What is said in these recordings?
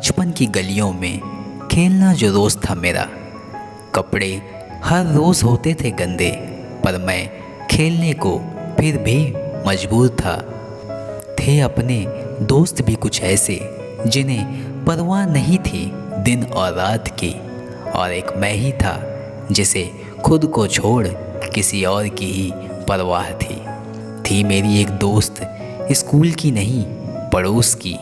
बचपन की गलियों में खेलना जो रोज़ था मेरा। कपड़े हर रोज़ होते थे गंदे, पर मैं खेलने को फिर भी मजबूर था। थे अपने दोस्त भी कुछ ऐसे जिन्हें परवाह नहीं थी दिन और रात की, और एक मैं ही था जिसे खुद को छोड़ किसी और की ही परवाह थी। थी मेरी एक दोस्त स्कूल की नहीं पड़ोस की,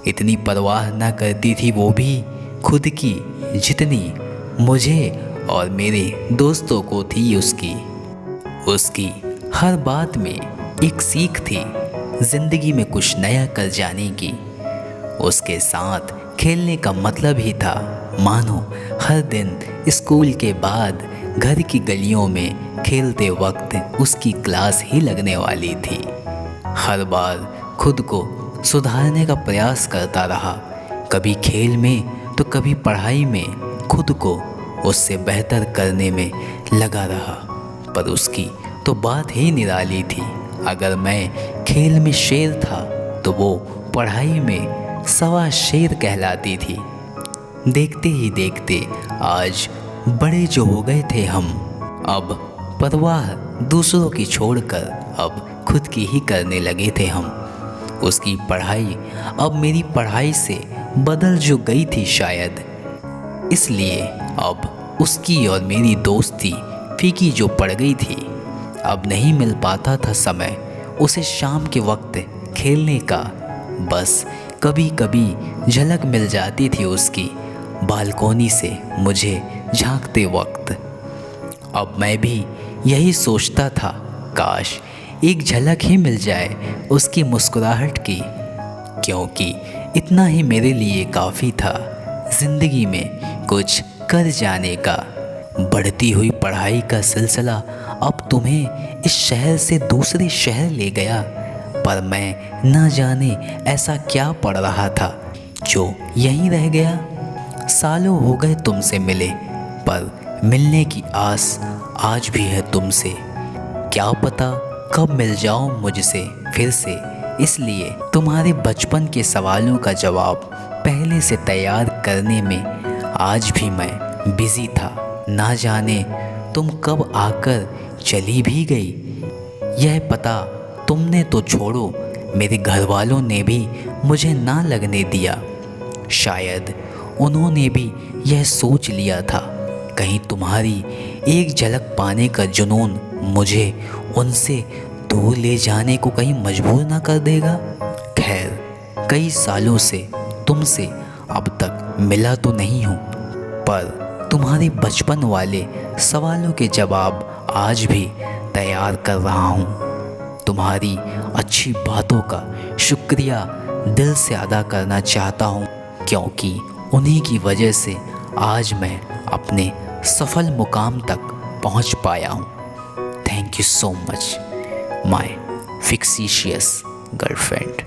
इतनी परवाह ना करती थी वो भी खुद की जितनी मुझे और मेरे दोस्तों को थी उसकी हर बात में एक सीख थी जिंदगी में कुछ नया कर जाने की। उसके साथ खेलने का मतलब ही था मानो हर दिन स्कूल के बाद घर की गलियों में खेलते वक्त उसकी क्लास ही लगने वाली थी। हर बार खुद को सुधारने का प्रयास करता रहा, कभी खेल में तो कभी पढ़ाई में खुद को उससे बेहतर करने में लगा रहा। पर उसकी तो बात ही निराली थी। अगर मैं खेल में शेर था तो वो पढ़ाई में सवा शेर कहलाती थी। देखते ही देखते आज बड़े जो हो गए थे हम, अब परवाह दूसरों की छोड़कर अब खुद की ही करने लगे थे हम। उसकी पढ़ाई अब मेरी पढ़ाई से बदल जो गई थी शायद, इसलिए अब उसकी और मेरी दोस्ती फीकी जो पड़ गई थी। अब नहीं मिल पाता था समय उसे शाम के वक्त खेलने का, बस कभी कभी झलक मिल जाती थी उसकी बालकोनी से मुझे झांकते वक्त। अब मैं भी यही सोचता था, काश एक झलक ही मिल जाए उसकी मुस्कुराहट की, क्योंकि इतना ही मेरे लिए काफ़ी था ज़िंदगी में कुछ कर जाने का। बढ़ती हुई पढ़ाई का सिलसिला अब तुम्हें इस शहर से दूसरे शहर ले गया, पर मैं न जाने ऐसा क्या पढ़ रहा था जो यहीं रह गया। सालों हो गए तुमसे मिले, पर मिलने की आस आज भी है तुमसे। क्या पता कब मिल जाऊं मुझसे फिर से, इसलिए तुम्हारे बचपन के सवालों का जवाब पहले से तैयार करने में आज भी मैं बिजी था। ना जाने तुम कब आकर चली भी गई। यह पता तुमने तो छोड़ो, मेरे घर वालों ने भी मुझे ना लगने दिया। शायद उन्होंने भी यह सोच लिया था कहीं तुम्हारी एक झलक पाने का जुनून मुझे उनसे दूर ले जाने को कहीं मजबूर ना कर देगा। खैर, कई सालों से तुमसे अब तक मिला तो नहीं हूँ, पर तुम्हारे बचपन वाले सवालों के जवाब आज भी तैयार कर रहा हूँ। तुम्हारी अच्छी बातों का शुक्रिया दिल से अदा करना चाहता हूँ, क्योंकि उन्हीं की वजह से आज मैं अपने सफल मुकाम तक पहुँच पाया हूँ। Thank you so much my fictitious girlfriend.